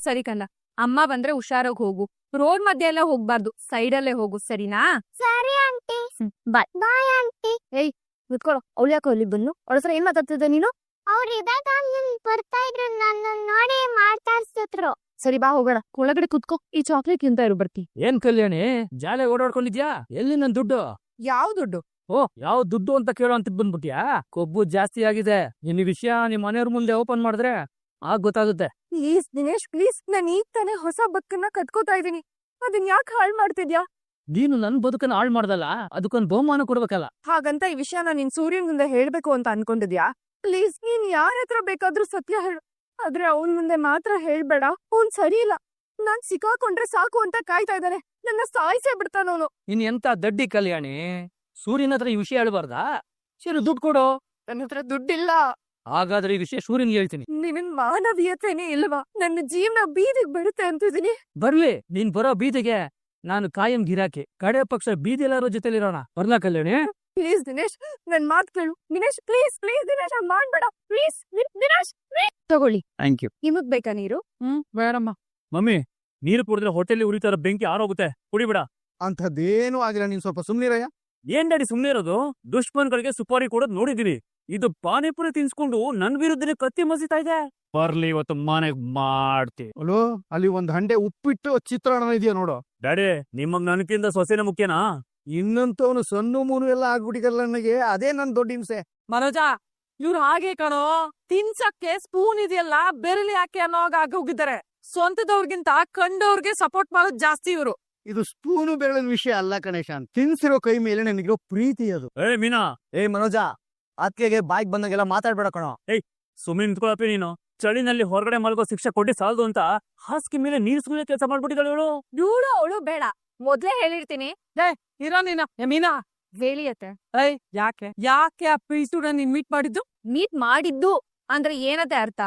ಸರಿ ಕಣ್ಣ, ಅಮ್ಮ ಬಂದ್ರೆ ಹುಷಾರಾಗಿ ಹೋಗು. ರೋಡ್ ಮಧ್ಯೆ ಎಲ್ಲ ಹೋಗ್ಬಾರ್ದು, ಸೈಡಲ್ಲೇ ಹೋಗು, ಸರಿನಾ? ಸರಿ ಆಂಟಿ. ಬಾಯ್. Bye aunty. ಕೂತ್ಕೊಳ್ಳೋ. ಅವಳು ಯಾಕೋ ಅಲ್ಲಿ ಬಂದು ಅವಳ ಹತ್ರ ಏನ್ ಮಾತಾಡ್ತಿದ್ದೆ ನೀನು? ಅವ್ರು ಇದಾಗ ಬರ್ತಾ ಇದ್ರು, ನನ್ನ ನೋಡಿ ಮಾತಾಡ್ಸಿದ್ರು. ಸರಿ ಬಾ ಹೋಗೋಣ, ಒಳಗಡೆ ಕುತ್ಕೋ, ಈ ಚಾಕ್ಲೇಟ್ ತಿಂತ ಇರು ಬರ್ತಿ. ಏನ್ ಕಲ್ಯಾಣಿ ಜಾಲೆ ಓಡಾಡ್ಕೊಂಡಿದ್ಯಾ? ಎಲ್ಲಿ ನನ್ ದುಡ್ಡು? ಯಾವ ದುಡ್ಡು? ಯಾವ ದುಡ್ಡು ಅಂತ ಕೇಳೋ ಅಂತ ಬಂದ್ಬಿಟ್ಯಾ? ಕೊಬ್ಬು ಜಾಸ್ತಿ ಆಗಿದೆ. ನಿನ್ ವಿಷಯ ನಿಮ್ ಮನೆಯವ್ರ ಮುಂದೆ ಓಪನ್ ಮಾಡಿದ್ರೆ ಆಗ ಗೊತ್ತಾಗುತ್ತೆ. Please Dinesh, please. ನಾನು ಈಗ ತಾನೇ ಹೊಸ ಬದುಕನ್ನ ಕಟ್ಕೋತಾ ಇದೀನಿ, ಅದನ್ ಯಾಕೆ ಹಾಳು ಮಾಡ್ತಿದ್ಯಾ? ನೀನು ನನ್ ಬದುಕನ್ನ ಹಾಳು ಮಾಡ್ದಲ್ಲ, ಅದಕ್ಕೊಂದ್ ಬಹುಮಾನ ಕೊಡ್ಬೇಕಲ್ಲ. ಹಾಗಂತ ಈ ವಿಷಯನ ನೀನ್ ಸೂರ್ಯನ್ ಮುಂದೆ ಹೇಳ್ಬೇಕು ಅಂತ ಅನ್ಕೊಂಡಿದ್ಯಾ? ಪ್ಲೀಸ್, ನೀನ್ ಯಾರ ಹತ್ರ ಬೇಕಾದ್ರೂ ಸತ್ಯ ಹೇಳು, ಆದ್ರೆ ಅವನ್ ಮುಂದೆ ಮಾತ್ರ ಹೇಳ್ಬೇಡ. ಅವ್ನ್ ಸರಿ ಇಲ್ಲ, ನಾನ್ ಸಿಕ್ಕಾಕೊಂಡ್ರೆ ಸಾಕು ಅಂತ ಕಾಯ್ತಾ ಇದ್ದಾನೆ. ನನ್ನ ಸಾಯಿಸೇ ಬಿಡ್ತಾನವನು. ಇನ್ ಎಂತ ದಡ್ಡಿ ಕಲ್ಯಾಣಿ, ಸೂರ್ಯನ ಹತ್ರ ಈ ವಿಷಯ ಹೇಳ್ಬಾರ್ದಾ? ಸರಿ ದುಡ್ಡು ಕೊಡು. ನನ್ನ ಹತ್ರ ದುಡ್ಡಿಲ್ಲ. ಹಾಗಾದ್ರೆ ಈ ವಿಷಯ ಸೂರ್ಯನ್ಗೆ ಹೇಳ್ತೀನಿ. ನಿನ್ ಮಾನವೀಯತೆನೇ ಇಲ್ವಾ? ನನ್ನ ಜೀವನ ಬೀದಿಗೆ ಬರುತ್ತೆ ಅಂತಿದೀನಿ. ಬರ್ಲಿ, ನೀನ್ ಬರೋ ಬೀದಿಗೆ ನಾನು ಕಾಯಂ ಗಿರಾಕಿ. ಕಡೆ ಪಕ್ಷ ಬೀದಿ ಎಲ್ಲಾರು ಜೊತೆಲಿರೋಣ. ಬರ್ಲಾ ಕಲ್ಯಾಣಿ? ಪ್ಲೀಸ್ ದಿನೇಶ್, ನನ್ ಮಾತ್ ಕೇಳು. ದಿನೇಶ್ ಪ್ಲೀಸ್, ಪ್ಲೀಸ್ ದಿನೇಶ್, ಹಂಗ್ ಮಾಡ್ಬೇಡ ಪ್ಲೀಸ್. ದಿನೇಶ್ ತಗೊಳ್ಳಿ. Thank you. ನಿಮಗ್ ಬೇಕಾ ನೀರು? ಬೇಡಮ್ಮ. ಮಮ್ಮಿ, ನೀರು ಕುಡಿದ್ರೆ ಹೊಟ್ಟೆಲಿ ಉರಿತಾರ ಬೆಂಕಿ ಆರೋಗುತ್ತೆ, ಕುಡಿಬಿಡ. ಅಂಥದ್ದೇನು ಆಗಿಲ್ಲ, ನೀನ್ ಸ್ವಲ್ಪ ಸುಮ್ನಿರಯ್ಯ. ಏನ್ ಡ್ಯಾಡಿ ಸುಮ್ನೆ ಇರೋದು? ದುಷ್ಮನ್ಗಳಿಗೆ ಸುಪಾರಿ ಕೊಡೋದ್ ನೋಡಿದೀನಿ. ಇದು ಪಾನಿಪುರಿ ತಿನ್ಸ್ಕೊಂಡು ನನ್ ವಿರುದ್ಧನೇ ಕತ್ತಿ ಮಸಿತಾ ಇದೆ. ಬರ್ಲಿ, ಇವತ್ತು ಮನೆಗ್ ಮಾಡ್ತಿ. ಅಲೋ, ಅಲ್ಲಿ ಒಂದ್ ಹಂಡೆ ಉಪ್ಪಿಟ್ಟು ಚಿತ್ರಾನ್ನ ಇದೆಯಾ ನೋಡು. ಡ್ಯಾಡಿ, ನಿಮಗ್ ನನ್ಕಿಂತ ಸೊಸೆನ ಮುಖ್ಯನಾ? ಇನ್ನಂತವನು ಸಣ್ಣ ಮೂನು ಎಲ್ಲ ಆಗ್ಬಿಟ್ಟಿದಲ್ಲ ನನಗೆ, ಅದೇ ನನ್ ದೊಡ್ಡ ಹಿಂಸೆ. ಮನೋಜ, ಇವ್ರು ಹಾಗೆ ಕಣೋ, ತಿನ್ಸಕ್ಕೆ ಸ್ಪೂನ್ ಇದೆಯಲ್ಲ ಬೆರಳಿ ಹಾಕಿ ಅನ್ನೋವಾಗ ಆಗೋಗಿದ್ದಾರೆ. ಸ್ವಂತದವ್ರಿಗಿಂತ ಕಂಡವ್ರಿಗೆ ಸಪೋರ್ಟ್ ಮಾಡೋದ್ ಜಾಸ್ತಿ ಇವ್ರು. ಇದು ಸ್ಪೂನು ಬೆರಳಿನ ವಿಷಯ ಅಲ್ಲ ಕಣೇಶಾನ್, ತಿನ್ಸಿರೋ ಕೈ ಮೇಲೆ ನನಗಿರೋ ಪ್ರೀತಿ ಅದು. ಮೀನಾ. ಮನೋಜ, ಅತ್ಕೆಗೆ ಬಾಯ್ಗ್ ಬಂದಂಗೆಲ್ಲ ಮಾತಾಡ್ಬೇಡ ಕಣೋ. ಸುಮ್ಮನೆ ನಿಂತ್ಕೊಳಪ್ಪಿ ನೀನು. ಚಳಿನಲ್ಲಿ ಹೊರಗಡೆ ಮಲ್ಗೋ ಶಿಕ್ಷೆ ಕೊಟ್ಟಿ ಸಾಲದು ಅಂತ ಹಾಸಿಗೆ ಮೇಲೆ ನೀರು ಸುಮ್ಮನೆ ಕೆಲಸ ಮಾಡ್ಬಿಟ್ಟಿದ್ದಾಳೆ ಇವಳು. ಇವಳು ಅವಳು ಬೇಡ, ಮೊದ್ಲೇ ಹೇಳಿರ್ತೀನಿ. ಇರೋ ನೀನ ಮೀನಾ, ಹೇಳಿಯತ್ತೆ. ಯಾಕೆ ಆ ಪೀಸುಡ ನೀನ್ ಮೀಟ್ ಮಾಡಿದ್ದು? ಮೀಟ್ ಮಾಡಿದ್ದು ಅಂದ್ರೆ ಏನತ್ತೆ ಅರ್ಥ?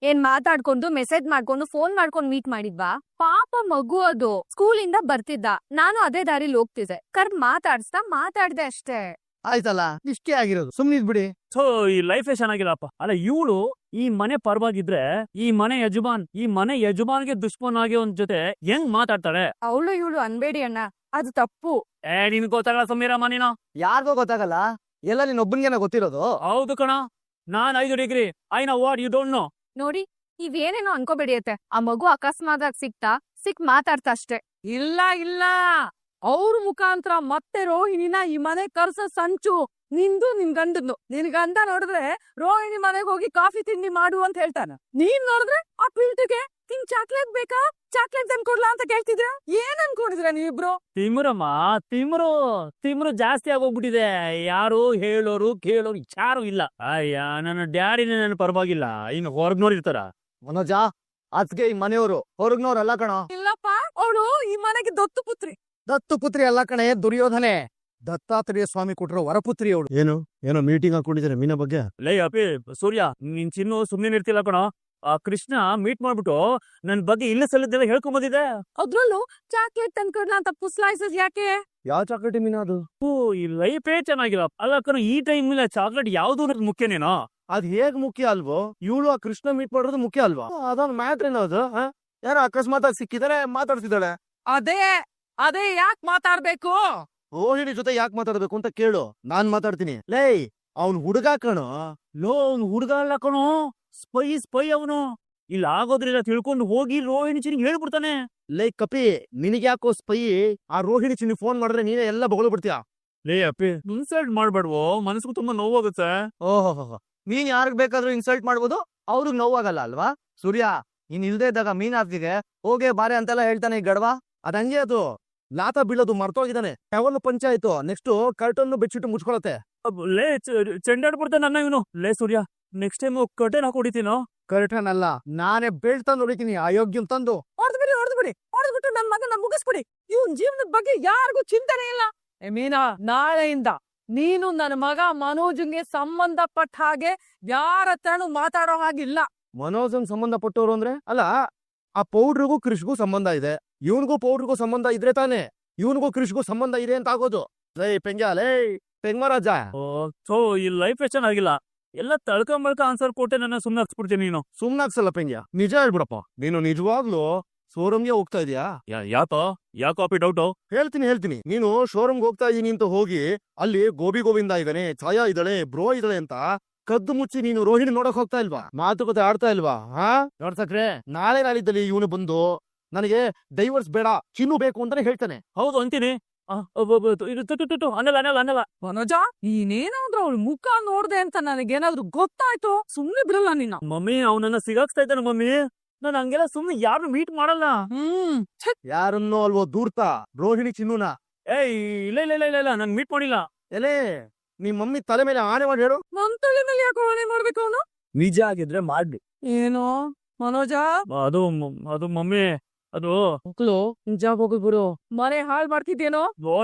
ಏನ್ ಮಾತಾಡ್ಕೊಂಡು ಮೆಸೇಜ್ ಮಾಡ್ಕೊಂಡು ಫೋನ್ ಮಾಡ್ಕೊಂಡು ಮೀಟ್ ಮಾಡಿದ್ವಾ? ಪಾಪ ಮಗು ಅದು, ಸ್ಕೂಲಿಂದ ಬರ್ತಿದ್ದ, ನಾನು ಅದೇ ದಾರಿಲಿ ಹೋಗ್ತಿದ್ದೆ, ಮಾತಾಡ್ದೆ ಅಷ್ಟೇ. ಆಯ್ತಲ್ಲ, ಇಷ್ಟೇ ಆಗಿರೋದು, ಸುಮ್ನಿದ್ ಬಿಡಿ. ಸೊ ಈ ಲೈಫೇ ಚೆನ್ನಾಗಿಲ್ಲಪ್ಪ. ಅಲ್ಲ, ಇವಳು ಈ ಮನೆ ಪರವಾಗಿದ್ರೆ ಈ ಮನೆ ಯಜಮಾನ್ಗೆ ದುಶ್ಮನಾಗಿ ಒಂದ್ ಜೊತೆ ಹೆಂಗ್ ಮಾತಾಡ್ತಾಳೆ? ಅವಳು ಇವಳು ಅನ್ಬೇಡಿ ಅಣ್ಣ, ಅದು ತಪ್ಪು. ನಿನ್ ಗೊತ್ತಾಗಲ್ಲ ಸಮೀರಮ್ಮ ನೀನು. ಯಾರಿಗೋ ಗೊತ್ತಾಗಲ್ಲ, ಎಲ್ಲ ನೀನ್ ಒಬ್ಬನ್ಗೆನ ಗೊತ್ತಿರೋದು. ಹೌದು ಕಣ, ನಾನ್ 5 degree, I know what you don't know. ನೋಡಿ, ನೀವೇನೇನೋ ಅನ್ಕೋಬೇಡಿಯತ್ತೆ. ಆ ಮಗು ಅಕಸ್ಮಾತ್ ಸಿಕ್ ಮಾತಾಡ್ತಾ ಅಷ್ಟೇ. ಇಲ್ಲ, ಅವ್ರ ಮುಖಾಂತರ ಮತ್ತೆ ರೋಹಿಣಿನ ಈ ಮನೆ ಕರ್ಸ ಸಂಚು ನಿಂದು ನಿನ್ ಗಂಡದ್ದು. ನಿನ್ ಗಂಡ ನೋಡಿದ್ರೆ ರೋಹಿಣಿ ಮನೆಗೆ ಹೋಗಿ ಕಾಫಿ ತಿಂಡಿ ಮಾಡು ಅಂತ ಹೇಳ್ತಾನ. ನೀನ್ ನೋಡಿದ್ರೆ ಆ ಪಿಲ್ಟಿಗೆ ಚಾಕ್ಲೇಟ್ ಬೇಕಾ, ಚಾಕ್ಲೇಟ್ ತಂದ್ಕೊಡ್ಲಾ ಅಂತ ಕೇಳ್ತಿದ್ರ. ಏನ್ ಅನ್ಕೊಂಡಿದ್ರ ನೀವಿಬ್ರು? ತಿಮ್ರಮ್ಮ, ತಿಮ್ರು ಜಾಸ್ತಿ ಆಗೋಗ್ಬಿಟ್ಟಿದೆ. ಯಾರು ಹೇಳೋರು ಕೇಳೋರು ಯಾರು ಇಲ್ಲ. ಅಯ್ಯ, ನನ್ನ ಡ್ಯಾಡಿನ ನನ್ನ ಪರವಾಗಿಲ್ಲ, ಇನ್ನು ಹೊರಗ್ನೋರ್ ಇರ್ತಾರ. ಮನೋಜ, ಅದ್ಗೆ ಈ ಮನೆಯವರು ಹೊರಗ್ನವ್ರಲ್ಲ ಕಣ. ಇಲ್ಲಪ್ಪ, ಅವಳು ಈ ಮನೆಗೆ ದತ್ತು ಪುತ್ರಿ ಅಲ್ಲ ಕಣೆ, ದುರ್ಯೋಧನೆ. ದತ್ತಾತ್ರೇಯ ಸ್ವಾಮಿ ಕೊಟ್ಟಿರೋ ವರಪುತ್ರಿ ಅವಳು. ಏನೋ ಮೀಟಿಂಗ್ ಹಾಕೊಂಡಿದ್ದಾರೆ ಮೀನಾ ಬಗ್ಗೆ. ಲೇ ಅಪಿ ಸೂರ್ಯ, ನೀನ್ ಚಿನ್ನು ಸುಮ್ನೆ ಇರ್ತಿಲ್ಲ ಕಣ. ಆ ಕೃಷ್ಣ ಮೀಟ್ ಮಾಡ್ಬಿಟ್ಟು ನನ್ ಬಗ್ಗೆ ಇಲ್ಲ ಸಲ್ಲದೆಲ್ಲ ಹೇಳ್ಕೊಂಡ್ ಬಂದಿದೆ. ಅದ್ರಲ್ಲೂ ಚಾಕ್ಲೇಟ್ ತಂದ್ಕೊಡ್ಲಾ ಅಂತ ಪುಸ್ಲಾಯ್ಸದ್ ಯಾಕೆ? ಯಾವ ಚಾಕ್ಲೇಟ್ ಮೀನಾ ಅದು? ಈ ಲೈಫೇ ಚೆನ್ನಾಗಿಲ್ಲ. ಅಲ್ಲ ಕಣ, ಈ ಟೈಮ್ ಚಾಕ್ಲೇಟ್ ಯಾವ್ದು ಮುಖ್ಯನೇನೋ? ಅದ್ ಹೇಗ್ ಮುಖ್ಯ ಅಲ್ವೋ? ಇವಳು ಆ ಕೃಷ್ಣ ಮೀಟ್ ಮಾಡೋದು ಮುಖ್ಯ ಅಲ್ವಾ? ಅದೊಂದು ಮ್ಯಾಟ್ರ್ ಏನೋ ಅದು. ಯಾರೋ ಅಕಸ್ಮಾತ್ ಆಗಿ ಸಿಕ್ಕಿದಾರೆ, ಮಾತಾಡ್ತಿದ್ದಾಳೆ. ಅದೇ ಯಾಕೆ ಮಾತಾಡ್ಬೇಕು? ರೋಹಿಣಿ ಜೊತೆ ಯಾಕೆ ಮಾತಾಡ್ಬೇಕು ಅಂತ ಕೇಳು, ನಾನ್ ಮಾತಾಡ್ತೀನಿ. ಲೇ, ಅವ್ನ್ ಹುಡುಗ ಕಣೋ. ಅವ್ನು ಹುಡುಗ ಅಲ್ಲ ಕಣೋ, ಸ್ಪೈ ಅವನು. ಇಲ್ಲ ಆಗೋದ್ರಿಲ್ಲ ತಿಳ್ಕೊಂಡು ಹೋಗಿ ರೋಹಿಣಿ ಚಿನಿಗೆ ಹೇಳ್ಬಿಡ್ತಾನೆ. ಲೇ ಕಪಿ, ನಿನಗ್ಯಾಕೋ ಸ್ಪೈ? ಆ ರೋಹಿಣಿ ಚಿನಿ ಫೋನ್ ಮಾಡಿದ್ರೆ ನೀನೇ ಎಲ್ಲ ಬಗಳು ಬಿಡ್ತೀಯ. ಲೇ ಅಪ್ಪಿ, ಇನ್ಸಲ್ಟ್ ಮಾಡ್ಬೇಡ್ವೋ, ಮನಸ್ಸು ತುಂಬಾ ನೋವಾಗುತ್ತೆ. ಓಹೋ, ನೀನ್ ಯಾರಿಗ್ ಬೇಕಾದ್ರೂ ಇನ್ಸಲ್ಟ್ ಮಾಡ್ಬೋದು, ಅವ್ರಿಗೆ ನೋವಾಗಲ್ಲ ಅಲ್ವಾ? ಸೂರ್ಯ, ನೀನ್ ಇಲ್ದೇ ಇದ್ದಾಗ ಮೀನಾರ್ತಿಗೆ ಹೋಗೇ ಬಾರೆ ಅಂತೆಲ್ಲ ಹೇಳ್ತಾನೆ ಈ ಗಡವ. ಅದಂಗೆ ಅದು ಲಾತ ಬೀಳೋದು ಮರ್ತೋಗಿದ್ದಾನೆ. ಯಾವಲ್ಲ ಪಂಚಾಯ್ತು, ನೆಕ್ಸ್ಟ್ ಕರ್ಟನ್ ಬೆಡ್ಶೀಟ್ ಮುಚ್ಕೊಳತ್ತೆ. ಲೇ ಚೆಂಡಾಡ್ಬಿಡ್ತಾನೆ ನನ್ನ ಇವನು. ಲೇ ಸೂರ್ಯ, ನೆಕ್ಸ್ಟ್ ಟೈಮ್ ಕರ್ಟನ್ ಹಾಕೊಡಿತೀನೋ? ಕರ್ಟನ್ ಅಲ್ಲ, ನಾನೇ ಬೆಲ್ಟ್ ತಂದು ಹೊಡಿತೀನಿ, ಅಯೋಗ್ಯನ್ ತಂದು. ಹೊಡೆದ್ಬಿಟ್ಟು ನನ್ ಮಗನ ಮುಗಿಸ್ಬಿಡಿ. ಇವನ್ ಜೀವನದ ಬಗ್ಗೆ ಯಾರಿಗೂ ಚಿಂತನೆ ಇಲ್ಲ. ಮೀನಾ, ನಾಳೆಯಿಂದ ನೀನು ನನ್ನ ಮಗ ಮನೋಜಂಗೆ ಸಂಬಂಧಪಟ್ಟ ಹಾಗೆ ಯಾರ ಹತ್ರನೂ ಮಾತಾಡೋ ಹಾಗಿಲ್ಲ. ಮನೋಜನ್ ಸಂಬಂಧಪಟ್ಟವ್ರು ಅಂದ್ರೆ? ಅಲ್ಲ, ಆ ಪೌಡ್ರಿಗೂ ಕೃಷ್ಗೂ ಸಂಬಂಧ ಇದೆ, ಇವನ್ಗೂ ಪೌಡ್ರಿಗೂ ಸಂಬಂಧ ಇದ್ರೆ ತಾನೆ ಇವನ್ಗೂ ಕೃಷ್ಗೂ ಸಂಬಂಧ ಇದೆ ಅಂತ ಆಗೋದು. ಲೇ ಪೆಂಗ್ಮರಾಜ, ಈ ಲೈಫ್ ಚೆನ್ನಾಗಿಲ್ಲ. ಎಲ್ಲ ತಳ್ಕೊಂಬಳ್ಕ ಆನ್ಸರ್ ಕೊಟ್ಟೆ ನನ್ನ ಸುಮ್ನೆ ಹಚ್ಬಿಡ್ತೀನಿ ನೀನು. ಸುಮ್ನಾಗ್ಸಲ್ಲ ಪೆಂಗ್ಯ, ನಿಜ ಹೇಳ್ಬಿಡಪ್ಪ. ನೀನು ನಿಜವಾಗ್ಲೂ ಶೋರೂಮ್ಗೆ ಹೋಗ್ತಾ ಇದೀಯಾ? ಯಾಕೋ ಕಾಪಿ ಡೌಟು? ಹೇಳ್ತೀನಿ. ನೀನು ಶೋರೂಮ್ಗೆ ಹೋಗ್ತಾ ಇದೀನಿ ಅಂತ ಹೋಗಿ ಅಲ್ಲಿ ಗೋವಿಂದ ಇದ್ದಾನೆ, ಛಾಯಾ ಇದ್ದಾಳೆ, ಬ್ರೋ ಇದ್ದಾಳೆ ಅಂತ ಕದ್ದು ಮುಚ್ಚಿ ನೀನು ರೋಹಿಣಿ ನೋಡಕ್ ಹೋಗ್ತಾ ಇಲ್ವಾ? ಮಾತುಕತೆ ಆಡ್ತಾ ಇಲ್ವಾ? ನೋಡ್ಸಕ್ರೆ ನಾಳೆ ನಾಳಿದ್ದಲ್ಲಿ ಇವನು ಬಂದು ನನಗೆ ಡೈವರ್ಸ್ ಬೇಡ, ಚಿನ್ನು ಬೇಕು ಅಂತಾನೆ ಹೇಳ್ತಾನೆ. ಹೌದು ಅಂತೀನಿ. ಅನ್ನಲ್ಲ. ಮನೋಜ, ನೀನೇನಾದ್ರೂ ಅವಳ ಮುಖ ನೋಡ್ದೆ ಅಂತ ನನಗೇನಾದ್ರೂ ಗೊತ್ತಾಯ್ತು ಸುಮ್ನೆ ಬಿಡಲ್ಲ ನಿನ್ನ. ಮಮ್ಮಿ ಅವನನ್ನ ಸಿಗಾಕ್ಸ್ತಾ ಇದ್ದಾನೆ ಮಮ್ಮಿ. ನಾನು ಹಂಗೆಲ್ಲ ಸುಮ್ನೆ ಯಾರನ್ನು ಮೀಟ್ ಮಾಡಲ್ಲ. ಯಾರನ್ನೋ ಅಲ್ವೋ ದೂರ್ತಾ ರೋಹಿಣಿ ಚಿನ್ನುನ. ಏಯ್ ಇಲ್ಲ ನಾನು ಮೀಟ್ ಮಾಡಿಲ್ಲ. ಎಲೆ ನಿಮ್ ಮಮ್ಮಿ ತಲೆ ಮೇಲೆ ಆನೆ ಮಾಡಿ ಹೇಳು. ನನ್ ತಲೆ ಮೇಲೆ ಯಾಕೆ ಅವನೇ ಮಾಡ್ಬೇಕು ಅವನು? ನಿಜ ಆಗಿದ್ರೆ ಮಾಡ್ಲಿ. ಏನೋ ಮನೋಜ, ಅದು ಮಮ್ಮಿ ಅದು ಮಕ್ಳು ನಿಜ ಹೋಗ್ಬಿಡು, ಮನೆ ಹಾಳ್ ಮಾಡ್ತಿದ್ದೇನೋ.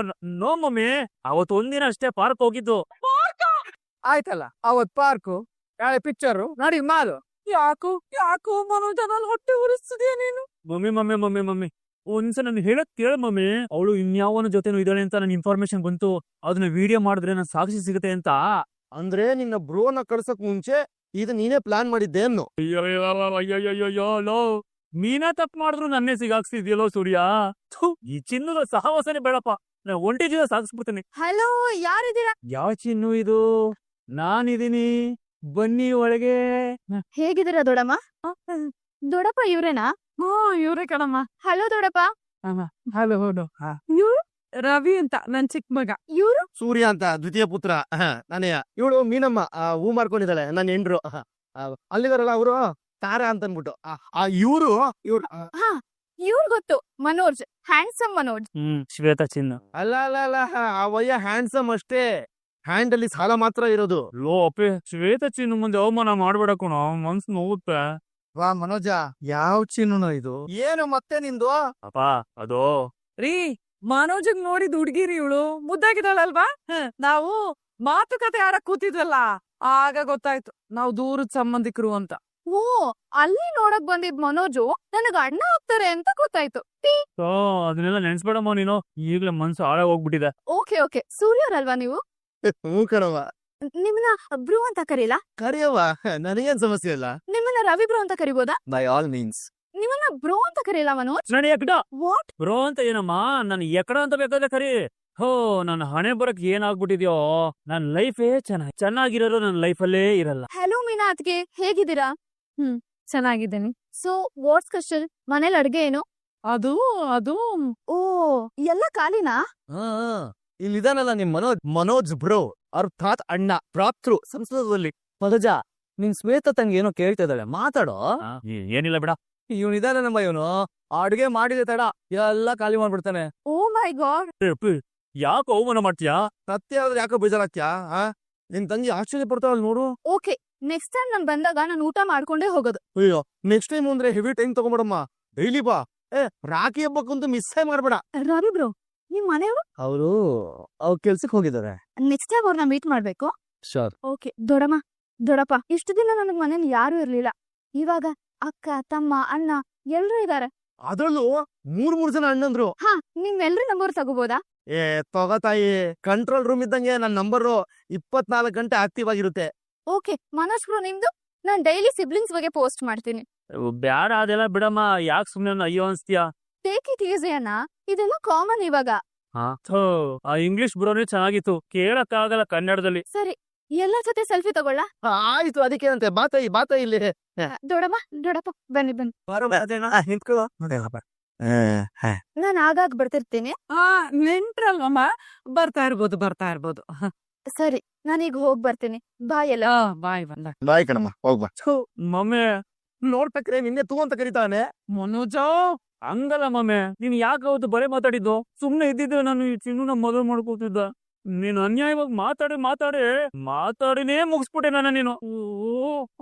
ನೋ ಮಮ್ಮಿ, ಅವತ್ತು ಒಂದಿನ ಅಷ್ಟೇ ಪಾರ್ಕ್ ಹೋಗಿದ್ದು. ಆಯ್ತಲ್ಲ, ಅವತ್ ಪಾರ್ಕು, ನಾಳೆ ಪಿಕ್ಚರು, ನಡಿ ಮಾಲು. ಯಾಕೋ ಮನೋಜ, ನಾನು ಹೊಟ್ಟೆ ಉರಿಸ್ತಿದ್ಯಾ ನೀನು? ಮಮ್ಮಿ ಒಂದ್ಸ ನಾನು ಹೇಳಕ್ ಕೇಳ ಮಮ್ಮಿ. ಅವಳು ಇನ್ಯಾವನ ಜೊತೆನೂ ಇದ್ದಾಳೆ ಅಂತ ನನ್ ಇನ್ಫಾರ್ಮೇಶನ್ ಬಂತು. ಅದನ್ನ ವಿಡಿಯೋ ಮಾಡಿದ್ರೆ ನನ್ ಸಾಕ್ಷಿ ಸಿಗುತ್ತೆ ಅಂತ. ಅಂದ್ರೆ ನಿನ್ನ ಬ್ರೋನ ಕಳ್ಸಕ್ ಮುಂಚೆ ಇದು ನೀನೇ ಪ್ಲಾನ್ ಮಾಡಿದ್ದೆ ಅನ್ನು. ಅಯ್ಯೋ ಲೋ, ಮೀನಾ ತಪ್ಪು ಮಾಡಿದ್ರು ನನ್ನೇ ಸಿಗಾಕ್ಸಿದ್ಯಲ್ಲೋ ಸೂರ್ಯ. ಥು, ಈ ಚಿನ್ನದ ಸಹವಾಸನೆ ಬೇಡಪ್ಪ. ನಾ ಒಂಟಿ ಜೀವ ಸಾಗಿಸ್ಬಿಡ್ತೇನೆ. ಹಲೋ, ಯಾರಿದ್ದೀರಾ? ಯಾವ ಚಿನ್ನು ಇದು? ನಾನಿದೀನಿ, ಬನ್ನಿ ಒಳಗೆ. ಹೇಗಿದ್ದೀರಾ ದೊಡಮ್ಮ? ದೊಡಪ್ಪ ಇವ್ರೇನಾ? ಇವ್ರೆ ಕಣಮ್ಮ. ಹಲೋ ದೊಡಪ್ಪ. ಹಲೋ ಇವ್ರು ರವಿ ಅಂತ ನನ್ ಚಿಕ್ಕ ಮಗ. ಇವ್ರು ಸೂರ್ಯ ಅಂತ ದ್ವಿತೀಯ ಪುತ್ರ. ನಾನೇ. ಇವಳು ಮೀನಮ್ಮ ಹೂ ಮಾರ್ಕೊಂಡಿದ್ದಾಳೆ, ನನ್ನ ಹೆಂಡ್ರು. ಅಲ್ಲಿದಾರಲ್ಲ ಅವರು ತಾರಾ ಅಂತ ಅನ್ಬಿಟ್ಟು. ಇವ್ರು ಇವ್ರು ಗೊತ್ತು, ಮನೋಜ್, ಹ್ಯಾಂಡ್ಸಮ್ ಮನೋಜ್. ಶ್ವೇತಾ ಚಿನ್ನು. ಅಲ್ಲ ಅವಯ್ಯ ಹ್ಯಾಂಡ್ಸಮ್ ಅಷ್ಟೇ, ಹ್ಯಾಂಡ್ ಅಲ್ಲಿ ಸಾಲ ಮಾತ್ರ ಇರೋದು. ಲೋ ಅಪ್ಪೆ, ಶ್ವೇತಾ ಚಿನ್ನು ಮುಂದೆ ಅವಮಾನ ಮಾಡ್ಬೇಡ ಕಣೋ, ಮನ್ಸು ನೋವುತ್ತೆ. ವಾ ಮನೋಜ, ಯಾವ ಚಿನ್ನು ಇದು? ಏನು ಮತ್ತೆ ನಿಂದು? ಅಪ್ಪ ಅದು ರೀ, ಮನೋಜಗ್ ನೋಡಿದ್ ಹುಡ್ಗಿರಿ ಇವಳು ಮುದ್ದಾಗಿದ್ದಾಳಲ್ವಾ? ನಾವು ಮಾತುಕತೆ ಆಡಕ್ ಕೂತಿದ್ವಲ್ಲ, ಆಗ ಗೊತ್ತಾಯ್ತು ನಾವು ದೂರದ ಸಂಬಂಧಿಕರು ಅಂತ. ಓ, ಅಲ್ಲಿ ನೋಡಕ್ ಬಂದಿದ್ ಮನೋಜು ನನಗ ಅಣ್ಣ ಆಗ್ತಾರೆ ಅಂತ ಗೊತ್ತಾಯ್ತು. ಅದನ್ನೆಲ್ಲ ನೆನ್ಸ್ಬೇಡಮ್ಮ ನೀನು, ಈಗ್ಲೇ ಮನ್ಸು ಹಾಳಾಗ್ ಹೋಗ್ಬಿಟ್ಟಿದೆ. ಓಕೆ, ಸೂರ್ಯರಲ್ವಾ ನೀವು? ಹ್ಞೂ ಕಣವ. ನಿಮ್ಮನ್ನ ಬ್ರೂ ಅಂತ ಕರೀಲಾ? ಕರಿಯವ್ವ, ನನಗೇನ್ ಸಮಸ್ಯೆ ಇಲ್ಲ. ನಿಮ್ಮನ್ನ ರವಿ ಬ್ರೋ ಅಂತ ಕರಿಬೋದಾ? By all means. ನಿಮ್ಮನ್ನ ಬ್ರೋ ಅಂತ ಕರೀಲಾ ಮನೋಜ್? ನಡಿ ಎಕಡ ವಾಟ್? ಬ್ರೋ ಅಂತ ಏನಮ್ಮ, ನನ್ ಎಕಡ ಅಂತ ಬೇಕಾದ್ರೆ ಕರಿ. ಹೋ, ನನ್ನ ಹಣೆ ಬರಕ್ ಏನಾಗ್ಬಿಟ್ಟಿದ್ಯೋ. ನನ್ ಲೈಫೇ ಚೆನ್ನಾಗಿರೋರು ನನ್ನ ಲೈಫಲ್ಲೇ ಇರಲ್ಲ. ಹಲೋ ಮೀನಾ ಅತ್ಗೆ, ಹೇಗಿದ್ದೀರಾ? ಚೆನ್ನಾಗಿದ್ದೀನಿ. So what's question? ಮನೇಲಿ ಅಡ್ಗೆ ಏನು? ಅದು ಓ, ಎಲ್ಲ ಖಾಲಿನಾ? ಇಲ್ಲಿದಾನಲ್ಲ ನಿಮ್ ಮನೋಜ್ ಬ್ರೋ, ಅರ್ಥಾತ್ ಅಣ್ಣ, ಪ್ರಾಪ್ತೃ ಸಂಸ್ಕೃತದಲ್ಲಿ. ಪದಜ, ನಿನ್ ಶ್ವೇತ ತಂಗಿ ಏನೋ ಕೇಳ್ತಾ ಇದ್ದಾಳೆ, ಮಾತಾಡೋ. ಏನಿಲ್ಲ ಬಿಡ. ಇವನಿದಾನೆ ನಮ್ಮ ಇವನು, ಅಡ್ಗೆ ಮಾಡಿದೆ ತಡ ಎಲ್ಲ ಖಾಲಿ ಮಾಡ್ಬಿಡ್ತಾನೆ. ಓ ಮೈ ಗಾಡ್. ಯಾಕೆ ಅವಮಾನ ಮಾಡ್ತೀಯಾ? ಸತ್ಯ ಆದ್ರೆ ಯಾಕೋ ಬೇಜಾರಾಗ್ತ್ಯಾ? ನಿನ್ ತಂಗಿ ಆಶ್ಚರ್ಯ ಪಡ್ತಾವಲ್ ನೋಡು. ಓಕೆ, ನೆಕ್ಸ್ಟ್ ಟೈಮ್ ನಾನ್ ಬಂದಾಗ ನಾನು ಊಟ ಮಾಡ್ಕೊಂಡೇ ಹೋಗೋದು. ಅಯ್ಯೋ, ನೆಕ್ಸ್ಟ್ ಟೈಮ್ ಅಂದ್ರೆ ಹೆವಿ ಟೈಮ್ ತಗೊಂಬಿಡಮ್ಮ. ಡೈಲಿ ಬಾ. ರಾಖಿ ಹಬ್ಬಕ್ಕಂತೂ ಮಿಸ್ಸೇ ಮಾಡ್ಬೇಡ. ರವಿ ಬ್ರೋ, ನಿಮ್ ಮನೆಯವರು? ಅವ್ರು ಕೆಲ್ಸಕ್ಕೆ ಹೋಗಿದ್ದಾರೆ. ನೆಕ್ಸ್ಟ್ ಟೈಮ್ ಅವ್ರನ್ನ ಮೀಟ್ ಮಾಡ್ಬೇಕು. ಶೋರ್. ಓಕೆ ದೊಡಪ್ಪ, ಇಷ್ಟು ದಿನ ನನಗ್ ಮನೇಲಿ ಯಾರು ಇರ್ಲಿಲ್ಲ. ಇವಾಗ ಅಕ್ಕ, ತಮ್ಮ, ಅಣ್ಣ ಎಲ್ರೂ ಇದಾರೆ. ಅದ್ರಲ್ಲೂ ಮೂರ್ ಜನ ಅಣ್ಣಂದ್ರು. ನಿಮ್ಮೆಲ್ರೂ ನಂಬರ್ ತಗೋಬೋದಾ? ತಗೋತಾಯಿ, ಕಂಟ್ರೋಲ್ ರೂಮ್ ಇದ್ದಂಗೆ ನನ್ನ ನಂಬರ್ 24 ಗಂಟೆ ಆಕ್ಟಿವ್ ಆಗಿರುತ್ತೆ. ಓಕೆ ಮನೋಜ್ ಬ್ರೋ, ನಿಮ್ದು? ನಾನ್ ಡೈಲಿ ಸಿಬ್ಲಿಂಗ್ಸ್ ಬಗ್ಗೆ ಪೋಸ್ಟ್ ಮಾಡ್ತೀನಿ. ಬ್ಯಾಡ ಅದೆಲ್ಲ ಬಿಡಮ್ಮ, ಯಾಕೆ ಸುಮ್ನೆ ಅಯ್ಯೋ ಅನ್ಸ್ತೀಯಾ? ಟೇಕ್ ಇಟ್ ಈಸಿ ಅಣ್ಣ, ಇದೆಲ್ಲ ಕಾಮನ್ ಇವಾಗ. ಆ ಇಂಗ್ಲಿಷ್ ಬ್ರೋನೇ ಚೆನ್ನಾಗಿತ್ತು, ಕೇಳಕ್ಕಾಗಲ್ಲ ಕನ್ನಡದಲ್ಲಿ. ಸರಿ, ಎಲ್ಲ ಜೊತೆ ಸೆಲ್ಫಿ ತಗೊಳ್ಳ? ಆಯ್ತು, ಅದಕ್ಕೇನಂತೆ, ಬಾತಾಯಿ ಇಲ್ಲಿ. ದೊಡಪ್ಪ ಬನ್ನಿ. ನಾನ್ ಆಗಾಗ ಬರ್ತಿರ್ತೀನಿ. ನೆಂಟ್ರಲ್ವಮ್ಮ, ಬರ್ತಾ ಇರ್ಬೋದು. ಸರಿ, ನಾನೀಗ ಹೋಗ್ ಬರ್ತೀನಿ. ಬಾಯ್ ಎಲ್ಲ. ಬಾಯ್ ಬಂದ. ಬಾಯ್ ಕಣಮ್ಮ, ಹೋಗ್ಬಾ. ಮಮ್ಮಿ ನೋಡ್ಬೇಕ್ರೆ ನಿನ್ನೆ ತೂ ಅಂತ ಕರೀತಾನೆ. ಮನೋಜ, ಹಂಗಲ್ಲ ಮಮ್ಮಿ, ನೀನ್ ಯಾಕೆ ಅವತ್ತು ಬರೇ ಮಾತಾಡಿದ್ದು? ಸುಮ್ನೆ ಇದ್ದಿದ್ದೆ ನಾನು ಈ ಚಿನ್ನ ಮದುವೆ ಮಾಡ್ಕೋತಿದ್ದ. ನೀನು ಅನ್ಯಾಯವಾಗಿ ಮಾತಾಡಿನೇ ಮುಗಿಸ್ಬಿಟ್ಟೆ ನನ್ನ ನೀನು.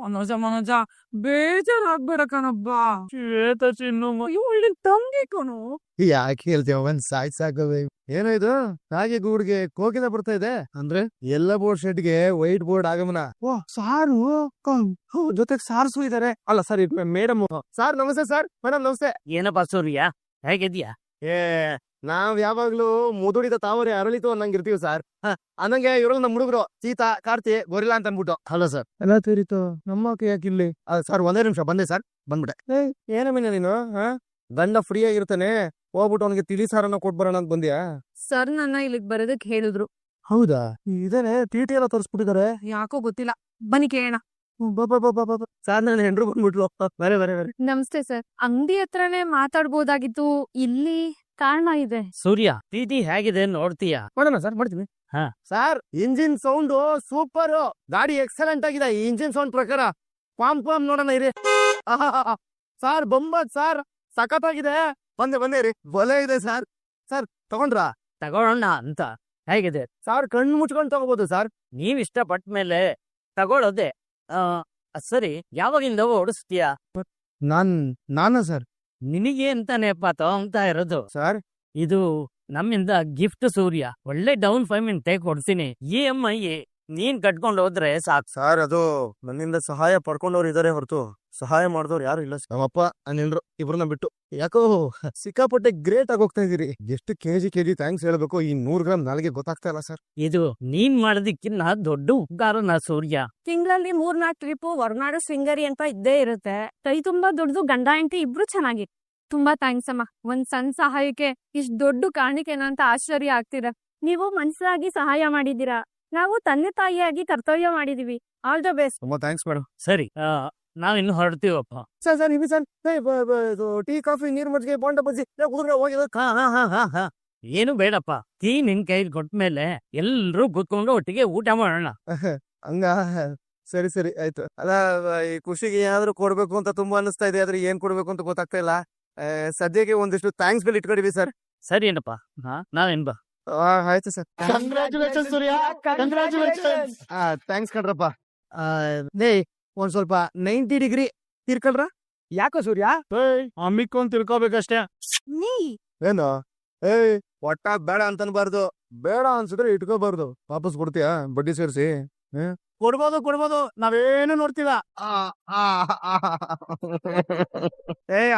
ಮನೋಜ ಬೇಜಾರಾಗ್ಬೇಡ ಕಣಬ್ಬ. ಶ್ವೇತ ಚಿನ್ನು ಇವಳು ತಂಗಿ ಕಣು. ಯಾಕೆ ಹೇಳ್ತೇವ, ಒಂದ್ ಸಾಕು. ಏನೋ ಇದು, ಹಾಗೆ ಗೂಡ್ಗೆ ಕೋಕಿಲ ಬರ್ತಾ ಇದೆ ಅಂದ್ರೆ ಎಲ್ಲ ಬೋರ್ಡ್ ಶೆಡ್ಗೆ ವೈಟ್ ಬೋರ್ಡ್ ಆಗಮನ. ಓ, ಸಾರು ಜೊತೆಗೆ ಸಾರ್ಸು ಇದಾರೆ. ಅಲ್ಲ ಸರಿ, ಮೇಡಮ್ ಸಾರ್ ನಮಸ್ತೆ. ಸರ್ ಮೇಡಮ್ ನಮಸ್ತೆ. ಏನಪ್ಪ ಸೂರ್ಯ, ಹೇಗಿದ್ಯಾ? ನಾವ್ ಯಾವಾಗ್ಲೂ ಮುದುಡಿದ ತಾವರೆ ಅರಳಿತು ಅನ್ನಂಗಿರ್ತೀವಿ ಸರ್ ಅನ್ನಂಗೆ ಇವ್ರು ನಮ್ಮ ಹುಡುಗರು ಸೀತಾ ಕಾರ್ತಿ ಗೊರಿಲ್ಲಾ ಅಂತ ಅನ್ಬಿಟ್ಟು ಹಲೋ ಸರ್ ಎಲ್ಲ ತೀರಿತು ನಮ್ಮ ಯಾಕೆ ಇಲ್ಲಿ ಸರ್ ಒಂದೇ ನಿಮಿಷ ಬಂದೆ ಸರ್ ಬಂದ್ಬಿಟ್ಟೆ ಏನ ಮೀನ ನೀನು ಗಂಡ ಫ್ರೀ ಆಗಿರ್ತಾನೆ ಹೋಗ್ಬಿಟ್ಟು ಅವನಿಗೆ ತಿಳಿ ಸಾರನ್ನ ಕೊಟ್ಬರೋಣ ಅಂತ ಬಂದ್ಯಾ ಸರ್ ನನ್ನ ಇಲ್ಲಿಗ್ ಬರೋದಕ್ ಹೇಳಿದ್ರು. ಹೌದಾ ಇದೇನೆ ಟಿ ಎಲ್ಲ ತೋರಿಸ್ಬಿಟ್ಟಿದ್ದಾರೆ ಯಾಕೋ ಗೊತ್ತಿಲ್ಲ, ಬನ್ನಿ ಕೇಳೋಣ. ಸರ್ ನನ್ನ ಹೆಂಡ್ರು ಬಂದ್ಬಿಟ್ಲು ಬರೇ ಬರೇ ಬರೇ ನಮಸ್ತೆ ಸರ್, ಅಂಗಡಿ ಹತ್ರನೇ ಮಾತಾಡ್ಬೋದಾಗಿತ್ತು, ಇಲ್ಲಿ ಕಾರಣ ಇದೆ. ಸೂರ್ಯ ಟಿ ಹೇಗಿದೆ ನೋಡ್ತೀಯಾ? ಮಾಡೋಣ ಸರ್ ಮಾಡ್ತೀನಿ ಹಾ. ಸರ್ ಇಂಜಿನ್ ಸೌಂಡ್ ಸೂಪರ್, ಗಾಡಿ ಎಕ್ಸಲೆಂಟ್ ಆಗಿದೆ. ಈ ಇಂಜಿನ್ ಸೌಂಡ್ ಪ್ರಕಾರ ಪಾಮ್ ನೋಡೋಣ ಇರಿ. ಸರ್ ಬೊಂಬತ್ ಸರ್, ಸಖತ್ತಾಗಿದೆ. ಬಂದೆ ಇರಿ, ಬಲೆ ಇದೆ ಸರ್. ಸರ್ ತಗೊಂಡ್ರಾ? ತಗೊಳ್ಳೋಣ ಅಂತ. ಹೇಗಿದೆ? ಸರ್ ಕಣ್ಣು ಮುಚ್ಕೊಂಡು ತಗೋಬಹುದು ಸರ್. ನೀವ್ ಇಷ್ಟಪಟ್ಟ ಮೇಲೆ ತಗೊಳ್ಳೋದೆ. ಸರಿ, ಯಾವಾಗಿಂದ ಓಡಿಸ್ತೀಯಾ? ನಾನ ಸರ್ ನಿನಗೆ ಅಂತಾನೆಪ್ಪ ತಗೊಂತ ಇರೋದು. ಸರ್ ಇದು ನಮ್ಮಿಂದ ಗಿಫ್ಟ್ ಸೂರ್ಯ. ಒಳ್ಳೆ ಡೌನ್ ಪೇಮೆಂಟ್ ಕೊಡ್ತೀನಿ. EMI ನೀನ್ ಕಟ್ಕೊಂಡು ಹೋದ್ರೆ ಸಾಕು. ಸರ್ ಅದು ನನ್ನಿಂದ ಸಹಾಯ ಪಡ್ಕೊಂಡವ್ರು ಇದಾರೆ ಹೊರತು ಸಹಾಯ ಮಾಡಿದವ್ರು ಯಾರು ಇಲ್ಲ. ನಮ್ಮಪ್ಪ ನಾನೆಲ್ರು ಇಬ್ರನ್ನ ಬಿಟ್ಟು ಯಾಕೋ ಸಿಕ್ಕಾಪಟ್ಟೆ ಗ್ರೇಟ್ ಆಗಿ ಹೋಗ್ತಾ ಇದೀರಿ. ಎಷ್ಟು ಕೆಜಿ ಥ್ಯಾಂಕ್ಸ್ ಹೇಳ್ಬೇಕು, ಈ 100 ಗ್ರಾಮ್ ನಾಳೆಗೆ ಗೊತ್ತಾಗ್ತಾ ಇಲ್ಲ ಸರ್. ಇದು ನೀನ್ ಮಾಡೋದಕ್ಕಿನ್ನ ದೊಡ್ಡ ಉಪಕಾರನ ಸೂರ್ಯ. ತಿಂಗಳಲ್ಲಿ 3-4 ಟ್ರಿಪ್ ಹೊರನಾಡು ಶೃಂಗೇರಿ ಅಂತ ಇದ್ದೇ ಇರುತ್ತೆ. ಕೈ ತುಂಬಾ ದೊಡ್ಡದು, ಗಂಡ ಹೆಂಡತಿ ಇಬ್ರು ಚೆನ್ನಾಗಿ. ತುಂಬಾ ಥ್ಯಾಂಕ್ಸ್ ಅಮ್ಮ. ಒಂದ್ ಸಣ್ಣ ಸಹಾಯಕ್ಕೆ ಇಷ್ಟ್ ದೊಡ್ಡ ಕಾಣಿಕೆನ ಅಂತ ಆಶ್ಚರ್ಯ ಆಗ್ತೀರಾ. ನೀವು ಮನ್ಸಾಗಿ ಸಹಾಯ ಮಾಡಿದೀರಾ, ನಾವು ತಂದೆ ತಾಯಿಯಾಗಿ ಕರ್ತವ್ಯ ಮಾಡಿದೀವಿ. All the best. ತುಂಬಾ ಥ್ಯಾಂಕ್ಸ್ ಮೇಡಮ್. ಸರಿ, ನಾವಿನ್ನು ಹೊರಡ್ತೀವಪ್ಪ. ಸರ್ ಇವಿ ಸರ್, ಟೀ ಕಾಫಿ ನೀರ್ ಮಜ್ಜಿಗೆ ಬೋಂಡ ಬಜ್ಜಿ ಕುದುರೆ ಹೋಗಿದ. ಏನು ಬೇಡಪ್ಪ, ಟೀ ನಿನ್ ಕೈಲಿ ಕೊಟ್ಮೇಲೆ ಎಲ್ರೂ ಕೂತ್ಕೊಂಡು ಒಟ್ಟಿಗೆ ಊಟ ಮಾಡೋಣ. ಹಂಗ ಸರಿ ಆಯ್ತು. ಅಲ್ಲ ಈ ಖುಷಿಗೆ ಏನಾದ್ರು ಕೊಡ್ಬೇಕು ಅಂತ ತುಂಬಾ ಅನಿಸ್ತಾ ಇದೆ, ಆದ್ರೆ ಏನ್ ಕೊಡ್ಬೇಕು ಅಂತ ಗೊತ್ತಾಗ್ತಾ ಇಲ್ಲ. ಸದ್ಯಕ್ಕೆ ಒಂದಿಷ್ಟು ಥ್ಯಾಂಕ್ಸ್ ಬಿಲ್ ಇಟ್ಕೊಂಡಿವಿ ಸರ್. ಸರಿ ಏನಪ್ಪ, ನಾವೇನ್ ಬಾ. ಆಯ್ತು ಸರ್. ಕಂಗ್ರಾಚುಲೇಷನ್ ಸೂರ್ಯ, ಕಂಗ್ರಾಚುಲೇಷನ್. ಥ್ಯಾಂಕ್ಸ್ ಕಣ್ರಪ್ಪ. ಒಂದ್ ಸ್ವಲ್ಪ 90 ಡಿಗ್ರಿ ತಿರ್ಕಲ್ರ. ಯಾಕೋ ಸೂರ್ಯ? ಅಮ್ಮಿಕೊಂಡ್ ತಿಳ್ಕೊಬೇಕಷ್ಟೇ. ಏನು ಒಟ್ಟ ಬೇಡ ಅಂತನ್ಬಾರ್ದು, ಬೇಡ ಅನ್ಸಿದ್ರೆ ಇಟ್ಕೋಬಾರ್ದು. ವಾಪಸ್ ಕೊಡ್ತೀಯಾ ಬಡ್ಡಿ ಸೇರಿಸಿ? ಕೊಡ್ಬೋದು, ನಾವೇನು ನೋಡ್ತೀವ.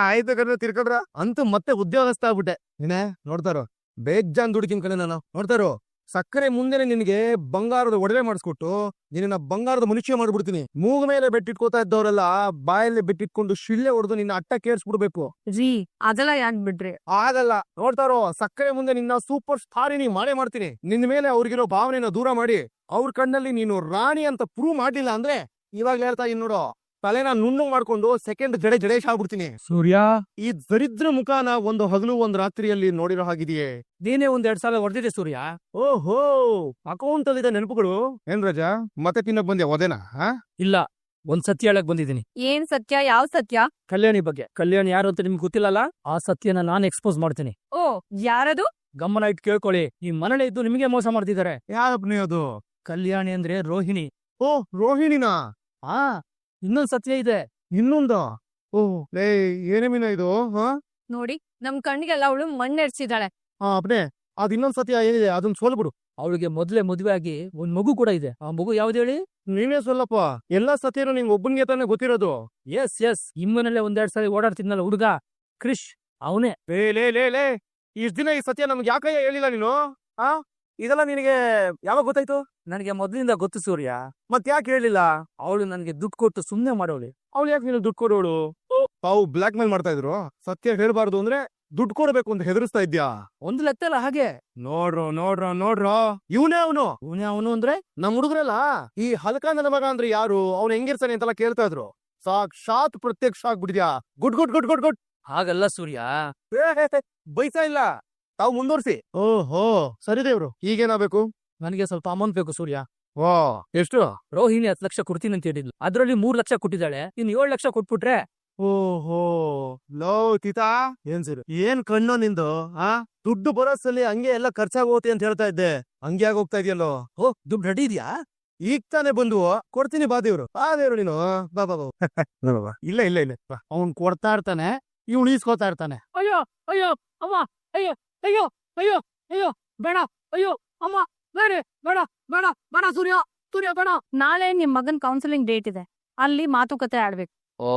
ಆಯ್ತು ಕಣ್ಣ ತಿರ್ಕಲ್ರ. ಅಂತೂ ಮತ್ತೆ ಉದ್ಯೋಗಸ್ಥ ಆಗ್ಬಿಟ್ಟೆ. ಏನೇ ನೋಡ್ತಾರೋ ಬೇಜಾನ್ ದುಡ್ಕಿನ್ ಕಣೆ ನಾನು. ನೋಡ್ತಾರೋ ಸಕ್ಕರೆ ಮುಂದೆನೆ ನಿನ್ಗೆ ಬಂಗಾರದ ಒಡವೆ ಮಾಡಿಸ್ಕೊಟ್ಟು ನಿನ್ನ ಬಂಗಾರದ ಮನುಷ್ಯ ಮಾಡ್ಬಿಡ್ತೀನಿ. ಮೂಗ ಮೇಲೆ ಬೆಟ್ಟಿಟ್ಕೋತಾ ಇದ್ದವರೆಲ್ಲ ಬಾಯಲ್ಲಿ ಬೆಟ್ಟಿಟ್ಕೊಂಡು ಶಿಳ್ಳೆ ಹೊಡೆದು ನಿನ್ನ ಅಟ್ಟ ಕೇರ್ಸ್ಬಿಡ್ಬೇಕು. ರೀ ಅದೆಲ್ಲ ಯಾಕ್ ಬಿಡ್ರಿ? ಆಗಲ್ಲ. ನೋಡ್ತಾರೋ ಸಕ್ಕರೆ ಮುಂದೆ ನಿನ್ನ ಸೂಪರ್ ಸ್ಟಾರಿನಿ ಮಾಡೇ ಮಾಡ್ತೀನಿ. ನಿನ್ನ ಮೇಲೆ ಅವ್ರಿಗಿರೋ ಭಾವನೆನ ದೂರ ಮಾಡಿ ಅವ್ರ ಕಣ್ಣಲ್ಲಿ ನೀನು ರಾಣಿ ಅಂತ ಪ್ರೂವ್ ಮಾಡ್ಲಿಲ್ಲ ಅಂದ್ರೆ ಇವಾಗ್ಲೇ ಹೇಳ್ತಾ ಇನ್ ನೋಡು, ತಲೆನ ನುಣ್ಣು ಮಾಡ್ಕೊಂಡು ಸೆಕೆಂಡ್ ಜಡೇಶ್ ಆಗ್ಬಿಡ್ತೀನಿ. ಸೂರ್ಯ, ಈ ದರಿದ್ರ ಮುಖಾನ ಒಂದು ಹಗಲು ಒಂದು ರಾತ್ರಿಯಲ್ಲಿ ನೋಡಿರೋ ಹಾಗಿದೆಯೇ? ನೀನೇ 1-2 ಸಲ ಹೊಡೆದಿದೆ ಸೂರ್ಯ. ಓಹೋ, ಅಕೌಂಟ್ ಅಲ್ಲಿ ನೆನಪುಗಳು. ಏನ್ ರಾಜಾ ಮತ್ತೆ ತಿನ್ನಕ್ ಬಂದ್ಯಾ ಒದೇನಾ? ಇಲ್ಲ, ಒಂದ್ ಸತ್ಯ ಹೇಳಕ್ ಬಂದಿದ್ದೀನಿ. ಏನ್ ಸತ್ಯ? ಯಾವ ಸತ್ಯ? ಕಲ್ಯಾಣಿ ಬಗ್ಗೆ. ಕಲ್ಯಾಣಿ ಯಾರು ಅಂತ ನಿಮ್ಗೆ ಗೊತ್ತಿಲ್ಲಲ್ಲ? ಆ ಸತ್ಯನ ನಾನ್ ಎಕ್ಸ್ಪೋಸ್ ಮಾಡ್ತೀನಿ. ಓ, ಯಾರದು? ಗಮನ ಇಟ್ಟು ಕೇಳ್ಕೊಳ್ಳಿ. ಈ ಮನೇಲಿ ಇದ್ದು ನಿಮಗೆ ಮೋಸ ಮಾಡ್ತಿದ್ದಾರೆ. ಯಾರಪ್ಪ ಅದು? ಕಲ್ಯಾಣಿ ಅಂದ್ರೆ ರೋಹಿಣಿ. ಓ, ರೋಹಿಣಿನಾ? ಆ ಇನ್ನೊಂದ್ ಸತ್ಯ ಇದೆ. ಇನ್ನೊಂದ? ಓಹ್ ಲೇ, ಏನೇ ಮೀನ ಇದು? ನೋಡಿ, ನಮ್ ಕಣ್ಣಿಗೆಲ್ಲ ಅವಳು ಮಣ್ಣೆಡ್ಸಿದಾಳೆ. ಅಪ್ನೆ ಅದ್ ಇನ್ನೊಂದ್ ಸತ್ಯ ಏನಿದೆ ಅದನ್ನ ಸೋಲ್ಬಿಡು. ಅವಳಿಗೆ ಮೊದ್ಲೇ ಮದುವೆ ಆಗಿ ಒಂದ್ ಮಗು ಕೂಡ ಇದೆ. ಆ ಮಗು ಯಾವ್ದು ಹೇಳಿ? ನೀನೇ ಸೊಲ್ಲಪ್ಪ. ಎಲ್ಲಾ ಸತ್ಯನು ನಿಂಗ್ ಒಬ್ಬನ್ಗೆ ತಾನೇ ಗೊತ್ತಿರೋದು. ಎಸ್ ಇಮ್ಮನಲ್ಲೇ 1-2 ಸಲ ಓಡಾಡ್ತಿದ್ನಲ್ಲ ಹುಡುಗ ಕ್ರಿಶ್, ಅವನೇ. ಲೇ ಇಷ್ಟ ದಿನ ಈ ಸತ್ಯ ನಮ್ಗೆ ಯಾಕಯ್ಯ ಹೇಳಿಲ್ಲ ನೀನು? ಇದೆಲ್ಲ ನಿನಗೆ ಯಾವಾಗ ಗೊತ್ತಾಯ್ತು? ನನಗೆ ಮೊದ್ಲಿಂದ ಗೊತ್ತು ಸೂರ್ಯ. ಮತ್ ಯಾಕೆ ಹೇಳಿಲ್ಲ? ಅವಳು ನನಗೆ ದುಡ್ಡು ಕೊಟ್ಟು ಸುಮ್ನೆ ಮಾಡೋಳಿ. ಅವ್ಳು ಯಾಕೆ ನೀನು ದುಡ್ಡು ಕೊಡೋಳು? ತಾವು ಬ್ಲಾಕ್ ಮೇಲ್ ಮಾಡ್ತಾ ಇದ್ರು. ಸತ್ಯ ಹೇಳ್ಬಾರ್ದು ಅಂದ್ರೆ ದುಡ್ಡು ಕೊಡ್ಬೇಕು ಅಂತ ಹೆದರ್ಸ್ತಾ ಇದ್ಯಾ? ಒಂದು ಲೆಕ್ಕಲ್ಲ ಹಾಗೆ. ನೋಡ್ರೋ ಇವನೇ ಅವನು ಅಂದ್ರೆ ನಮ್ ಹುಡುಗರಲ್ಲ. ಈ ಹಲ್ಕ ನನ್ನ ಮಗ ಅಂದ್ರೆ ಯಾರು, ಅವ್ನು ಹೆಂಗಿರ್ತಾನೆ ಅಂತೆಲ್ಲ ಕೇಳ್ತಾ ಇದ್ರು. ಸಾಕ್ಷಾತ್ ಪ್ರತ್ಯಕ್ಷ ಆಗ್ಬಿಟ್ಟಿದ್ಯಾ. ಗುಡ್. ಹಾಗಲ್ಲ ಸೂರ್ಯ. ಬೈಸಾ ಇಲ್ಲ, ತಾವು ಮುಂದುವರ್ಸಿ. ಓಹೋ ಸರಿ ದೇವ್ರು. ಈಗೇನಾಗಬೇಕು? ನನಗೆ ಸ್ವಲ್ಪ ಅಮೌಂಟ್ ಬೇಕು ಸೂರ್ಯ. ವಾ, ಎಷ್ಟು? ರೋಹಿಣಿ 10 ಲಕ್ಷ ಕೊಡ್ತೀನಿ ಅಂತ ಹೇಳಿದ್ಲು. ಅದ್ರಲ್ಲಿ 3 ಲಕ್ಷ ಕೊಟ್ಟಿದ್ದಾಳೆ. ಇನ್ನು 7 ಲಕ್ಷ ಕೊಟ್ಬಿಟ್ರೆ. ಓಹೋ ಲೋ ತೀತಾ, ಏನ್ ಸರಿ ಏನ್ ಕಣ್ಣು ನಿಂದು? ದುಡ್ಡು ಬರೋಸಲ್ಲಿ ಹಂಗೆ ಎಲ್ಲ ಖರ್ಚಾಗೋತಿ ಅಂತ ಹೇಳ್ತಾ ಇದ್ದೆ, ಹಂಗೆ ಆಗೋಗ್ತಾ ಇದೆಯಲ್ಲೋ. ಓ, ದುಡ್ಡು ರೆಡಿ ಇದೆಯಾ? ಈಗ ತಾನೇ ಬಂದು ಕೊಡ್ತೀನಿ ಬಾ ದೇವ್ರು ನೀನು. ಬಾ. ಇಲ್ಲ ಅವ್ನ್ ಕೊಡ್ತಾ ಇರ್ತಾನೆ, ಇವ್ನು ಈಸ್ಕೊತಾ ಇರ್ತಾನೆ. ಅಯ್ಯೋ ಅಮ್ಮ, ಅಯ್ಯೋ ಬೇಡ, ಅಯ್ಯೋ ಅಮ್ಮ, ಬೇಡ ಸೂರ್ಯ ಬೇಡ. ನಾಳೆ ನಿಮ್ ಮಗನ್ ಕೌನ್ಸಿಲಿಂಗ್ ಡೇಟ್ ಇದೆ, ಅಲ್ಲಿ ಮಾತುಕತೆ ಆಡ್ಬೇಕು. ಓ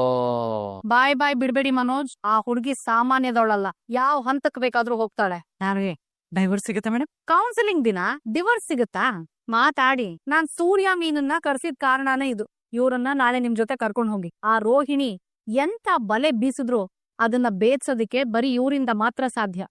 ಬಾಯ್ ಬಾಯ್ ಬಿಡ್ಬೇಡಿ ಮನೋಜ್, ಆ ಹುಡುಗಿ ಸಾಮಾನ್ಯದವಳಲ್ಲ, ಯಾವ ಹಂತಕ್ ಬೇಕಾದ್ರೂ ಹೋಗ್ತಾಳೆ. ಯಾರಿಗೆ ಡೈವರ್ಸ್ ಸಿಗುತ್ತೆ ಮೇಡಮ್? ಕೌನ್ಸಿಲಿಂಗ್ ದಿನ ಡಿವೋರ್ಸ್ ಸಿಗುತ್ತಾ? ಮಾತಾಡಿ. ನಾನ್ ಸೂರ್ಯ ಮೀನನ್ನ ಕರ್ಸಿದ್ ಕಾರಣನೇ ಇದು. ಇವ್ರನ್ನ ನಾಳೆ ನಿಮ್ ಜೊತೆ ಕರ್ಕೊಂಡ್ ಹೋಗಿ. ಆ ರೋಹಿಣಿ ಎಂತ ಬಲೆ ಬೀಸಿದ್ರು ಅದನ್ನ ಬೇದ್ಸೋದಿಕ್ಕೆ ಬರೀ ಇವ್ರಿಂದ ಮಾತ್ರ ಸಾಧ್ಯ.